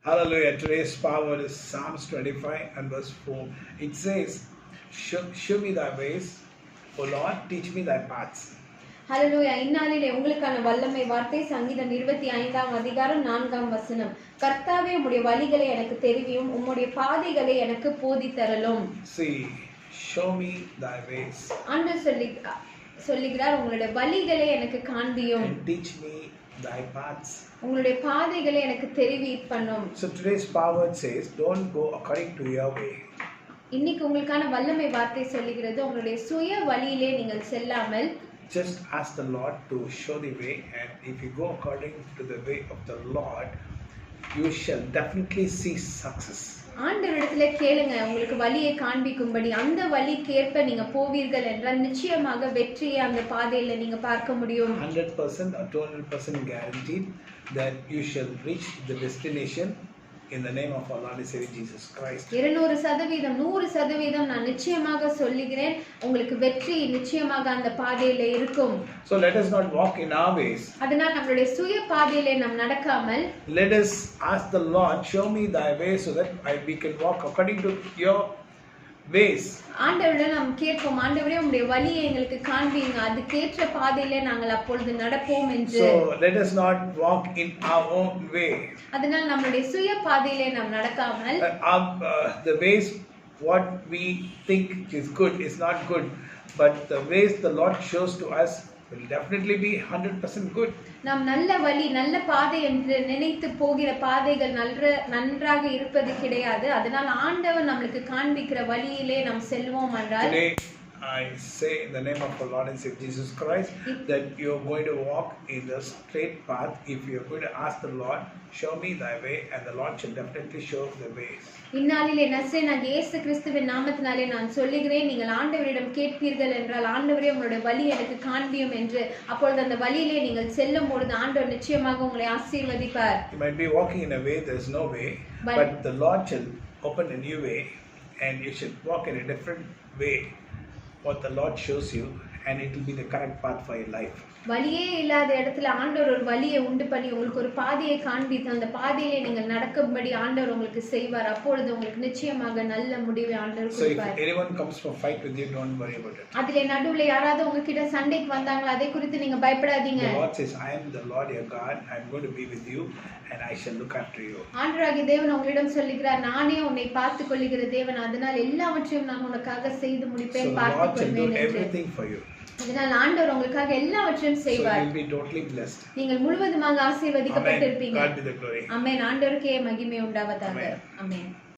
Hallelujah. Today's power is Psalms 25 and verse 4. It says, show me thy ways, O Lord, teach me thy paths. ஹல்லேலூயா. இந்நாளிலே உங்களுக்கான வல்லமை வார்த்தை சங்கீதம் 25ஆம் அதிகாரம் 4ஆம் வசனம். கர்த்தாவே, உம்முடைய வழிகளை எனக்கு தெரிவியும், உம்முடைய பாதைகளை எனக்கு போதித்தரலும். See, show me thy ways. ஆண்டவர் சொல்லுகிறார், உங்களுடைய வழிகளை எனக்கு காண்பியும். And teach me thy paths. உங்களுடைய பாதைகளை எனக்கு தெரிவிப்பண்ணும். So today's power says, don't go according to your way. இன்னைக்கு உங்களுக்கான வல்லமை வார்த்தை சொல்லுகிறது, உங்களுடைய சுய வழியிலே நீங்கள் செல்லாமல் just ask the Lord to show the way, and if you go according to the way of the Lord, you shall definitely see success. ஆண்டவரிடத்துல கேளுங்க, உங்களுக்கு வழியை காண்பிக்கும்படி அந்த வழிக்கேற்ப நீங்க போவீர்கள் என்றால் நிச்சயமாக வெற்றியை அந்த பாதையில நீங்க பார்க்க முடியும். 100% or 200% guaranteed that you shall reach the destination in the name of our Lord and Savior Jesus Christ. 200% 100% நான் நிச்சயமாக சொல்லுகிறேன், உங்களுக்கு வெற்றி நிச்சயமாக அந்த பாதையில இருக்கும். So let us not walk in our ways. அதனால் நம்மளுடைய சுய பாதையிலே நாம் நடக்காமல், let us ask the Lord, show me thy way, so that we can walk according to your ways. ஆண்டவரிடம் நாம் கேட்போம், ஆண்டவரே உம்முடைய வழியை எங்களுக்கு காண்பிங்க, அதுக்கேற்ற பாதையிலே நாங்கள் அப்பொழுது நடப்போம் என்று. So let us not walk in our own way. அதனால் நம்மளுடைய சுய பாதையிலே நாம் நடக்காமல், the ways what we think is good is not good, but the ways the Lord shows to us will definitely be 100% good. நாம் நல்ல வழி நல்ல பாதை என்று நினைத்து போகிற பாதைகள் நன்றாக இருப்பது கிடையாது. அதனால் ஆண்டவர் நமக்கு காண்பிக்கிற வழியிலே நாம் செல்வோம் என்றால், today I say in the name of our Lord and Savior Jesus Christ that you are going to walk in the straight path if you are going to ask the Lord, show me thy way, and the Lord shall definitely show the ways. இந்நாளிலே நசரேயனாகிய இயேசு கிறிஸ்துவின் நாமத்தினாலே நான் சொல்லுகிறேன், நீங்கள் ஆண்டவரிடம் கேட்பீர்கள் என்றால், ஆண்டவரே உங்களுடைய வழி எனக்கு காண்பியும் என்று, அப்பொழுது அந்த வழியிலே நீங்கள் செல்லும் பொழுது ஆண்டவர் நிச்சயமாக உங்களை ஆசீர்வதிப்பார். You might be walking in a way there is no way, but the Lord shall open a new way, and you should walk in a different way what the Lord shows you, and it will be the correct path for your life. வழியே இல்லாத இடத்துல ஆண்டவர் ஒரு வழியை உண்டு பண்ணி உங்களுக்கு ஒரு பாதையை காண்பித்து அந்த பாதையிலே நீங்கள் நடக்கும்படி ஆண்டவர் உங்களுக்கு செய்வார். அப்பொழுது உங்களுக்கு நிச்சயமாக நல்ல முடிவை ஆண்டவர் கொடுப்பார். So if anyone comes for fight with you, don't worry about it. அதிலே நடுவுல யாராவது உங்ககிட்ட சண்டைக்கு வந்தாங்களா, அதை குறித்து நீங்க பயப்படாதீங்க. The Lord says, I am the Lord your God, I am going to be with you, and I shall look after you. ஆண்டவராகிய தேவன் உங்களிடம் சொல்லுகிறார், நானே உன்னை பார்த்துக் கொள்ளுகிற தேவன், அதனால் எல்லாவற்றையும் நான் உனக்காக செய்து முடிப்பேன், பார்த்துக் கொள்வேன் என்று. அதனால் ஆண்டவர் உங்களுக்காக எல்லாவற்றையும் செய்வார். So you will be totally blessed. நீங்கள் முழுவதுமாக ஆசீர்வதிக்கப்பட்டிருப்பீங்க. God be the glory. ஆமென். ஆண்டவருக்கே மகிமை உண்டாவதாக. ஆமென்.